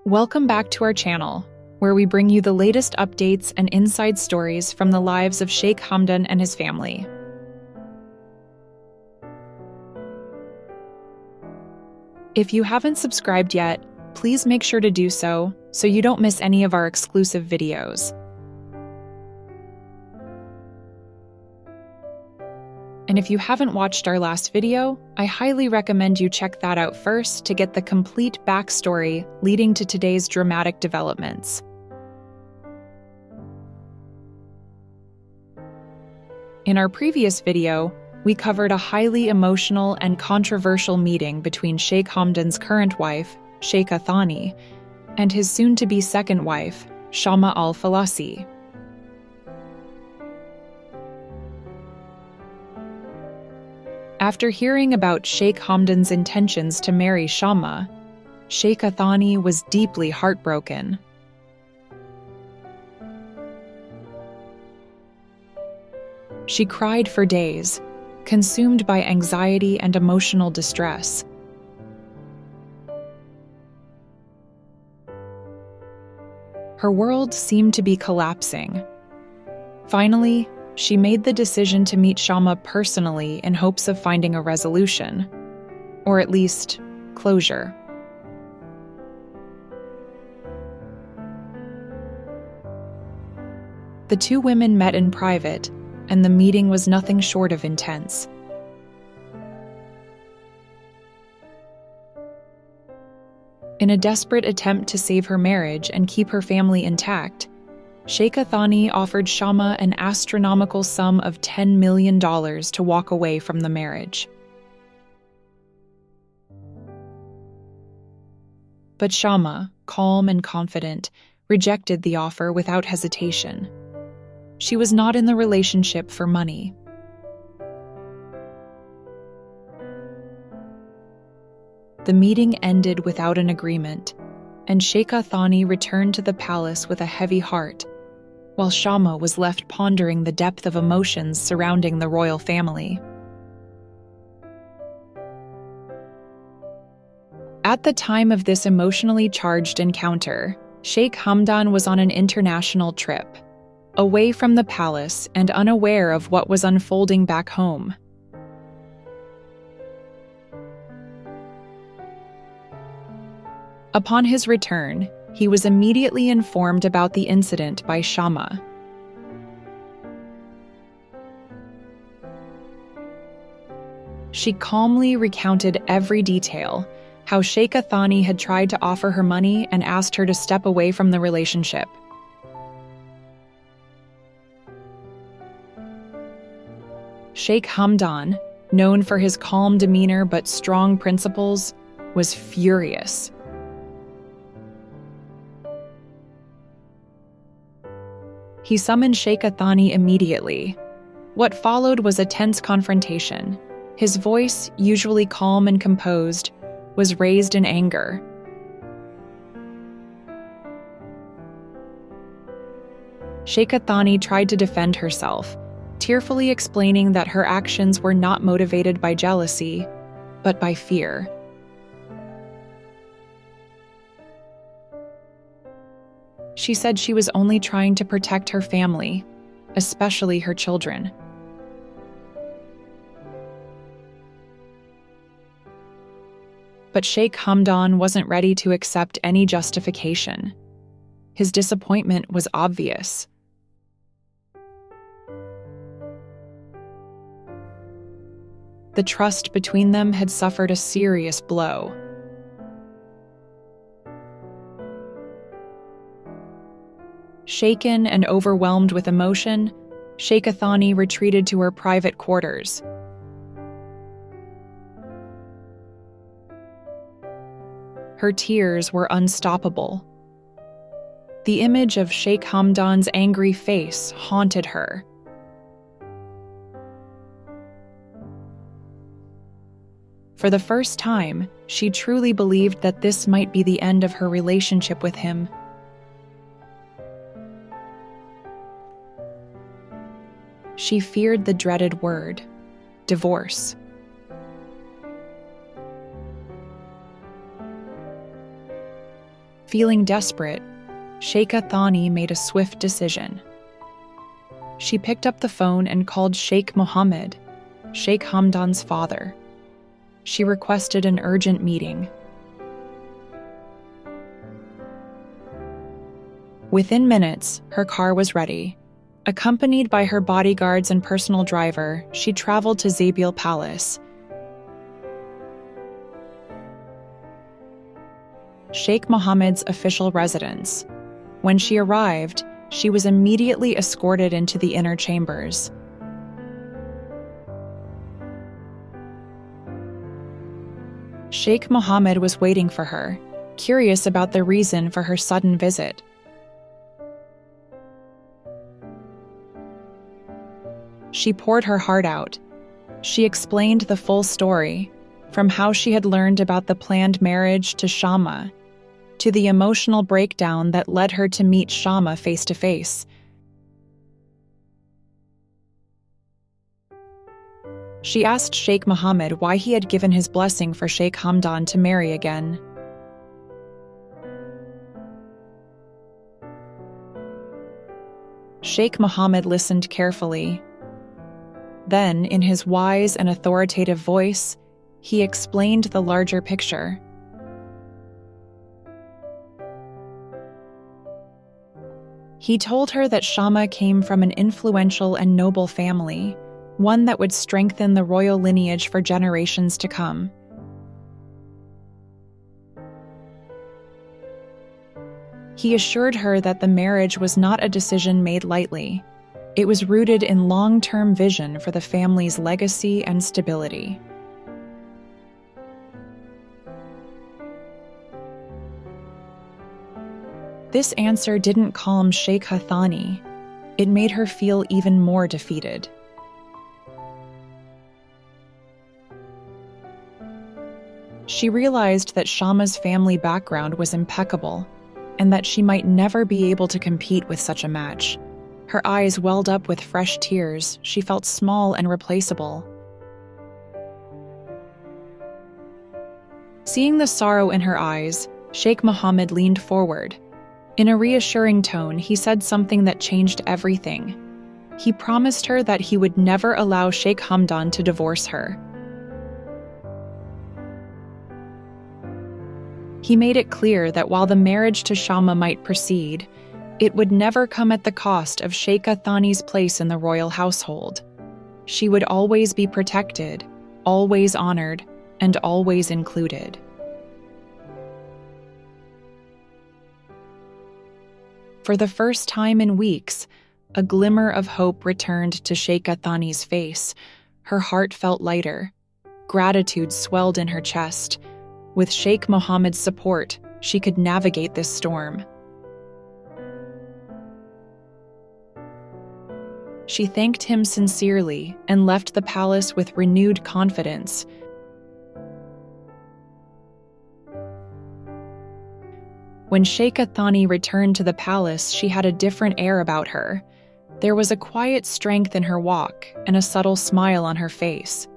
Welcome back to our channel, where we bring you the latest updates and inside stories from the lives of Sheikh Hamdan and his family. If you haven't subscribed yet, please make sure to do so you don't miss any of our exclusive videos. And if you haven't watched our last video, I highly recommend you check that out first to get the complete backstory leading to today's dramatic developments. In our previous video, we covered a highly emotional and controversial meeting between Sheikh Hamdan's current wife, Sheikha Thani, and his soon-to-be second wife, Shama al-Falasi. After hearing about Sheikh Hamdan's intentions to marry Shama, Sheikha Thani was deeply heartbroken. She cried for days, consumed by anxiety and emotional distress. Her world seemed to be collapsing. Finally, she made the decision to meet Shama personally in hopes of finding a resolution, or at least, closure. The two women met in private, and the meeting was nothing short of intense. In a desperate attempt to save her marriage and keep her family intact, Sheikha Thani offered Shama an astronomical sum of $10 million to walk away from the marriage. But Shama, calm and confident, rejected the offer without hesitation. She was not in the relationship for money. The meeting ended without an agreement, and Sheikha Thani returned to the palace with a heavy heart, while Shama was left pondering the depth of emotions surrounding the royal family. At the time of this emotionally charged encounter, Sheikh Hamdan was on an international trip, away from the palace and unaware of what was unfolding back home. Upon his return, he was immediately informed about the incident by Shama. She calmly recounted every detail, how Sheikha Thani had tried to offer her money and asked her to step away from the relationship. Sheikh Hamdan, known for his calm demeanor but strong principles, was furious. He summoned Sheikha Thani immediately. What followed was a tense confrontation. His voice, usually calm and composed, was raised in anger. Sheikha Thani tried to defend herself, tearfully explaining that her actions were not motivated by jealousy, but by fear. She said she was only trying to protect her family, especially her children. But Sheikh Hamdan wasn't ready to accept any justification. His disappointment was obvious. The trust between them had suffered a serious blow. Shaken and overwhelmed with emotion, Sheikha Thani retreated to her private quarters. Her tears were unstoppable. The image of Sheikh Hamdan's angry face haunted her. For the first time, she truly believed that this might be the end of her relationship with him. She feared the dreaded word, divorce. Feeling desperate, Sheikha Thani made a swift decision. She picked up the phone and called Sheikh Mohammed, Sheikh Hamdan's father. She requested an urgent meeting. Within minutes, her car was ready. Accompanied by her bodyguards and personal driver, she traveled to Zabil Palace. Sheikh Mohammed's official residence. When she arrived, she was immediately escorted into the inner chambers. Sheikh Mohammed was waiting for her, curious about the reason for her sudden visit. She poured her heart out. She explained the full story, from how she had learned about the planned marriage to Shama, to the emotional breakdown that led her to meet Shama face to face. She asked Sheikh Mohammed why he had given his blessing for Sheikh Hamdan to marry again. Sheikh Mohammed listened carefully. Then, in his wise and authoritative voice, he explained the larger picture. He told her that Shama came from an influential and noble family, one that would strengthen the royal lineage for generations to come. He assured her that the marriage was not a decision made lightly. It was rooted in long-term vision for the family's legacy and stability. This answer didn't calm Sheikha Thani. It made her feel even more defeated. She realized that Shama's family background was impeccable, and that she might never be able to compete with such a match. Her eyes welled up with fresh tears. She felt small and replaceable. Seeing the sorrow in her eyes, Sheikh Mohammed leaned forward. In a reassuring tone, he said something that changed everything. He promised her that he would never allow Sheikh Hamdan to divorce her. He made it clear that while the marriage to Shama might proceed, it would never come at the cost of Sheikha Thani's place in the royal household. She would always be protected, always honored, and always included. For the first time in weeks, a glimmer of hope returned to Sheikha Thani's face. Her heart felt lighter. Gratitude swelled in her chest. With Sheikh Mohammed's support, she could navigate this storm. She thanked him sincerely and left the palace with renewed confidence. When Sheikha Thani returned to the palace, she had a different air about her. There was a quiet strength in her walk and a subtle smile on her face.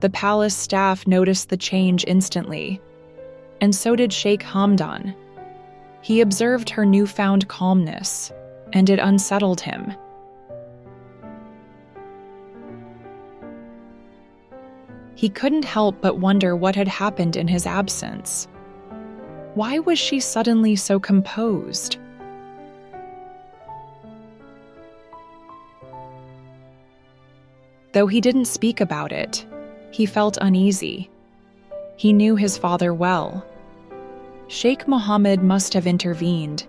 The palace staff noticed the change instantly, and so did Sheikh Hamdan. He observed her newfound calmness, and it unsettled him. He couldn't help but wonder what had happened in his absence. Why was she suddenly so composed? Though he didn't speak about it, he felt uneasy. He knew his father well. Sheikh Mohammed must have intervened,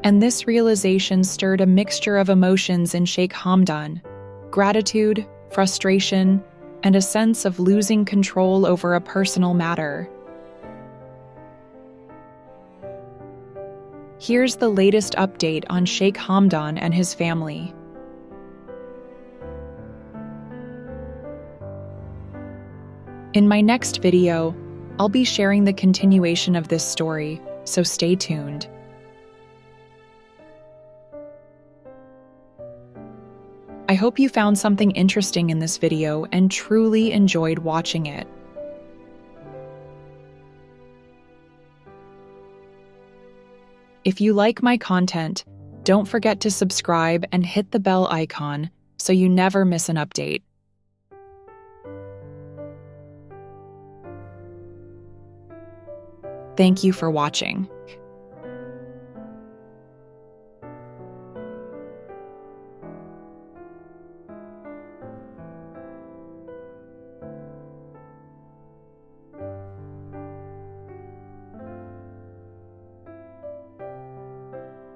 and this realization stirred a mixture of emotions in Sheikh Hamdan: gratitude, frustration, and a sense of losing control over a personal matter. Here's the latest update on Sheikh Hamdan and his family. In my next video, I'll be sharing the continuation of this story, so stay tuned. I hope you found something interesting in this video and truly enjoyed watching it. If you like my content, don't forget to subscribe and hit the bell icon so you never miss an update. Thank you for watching.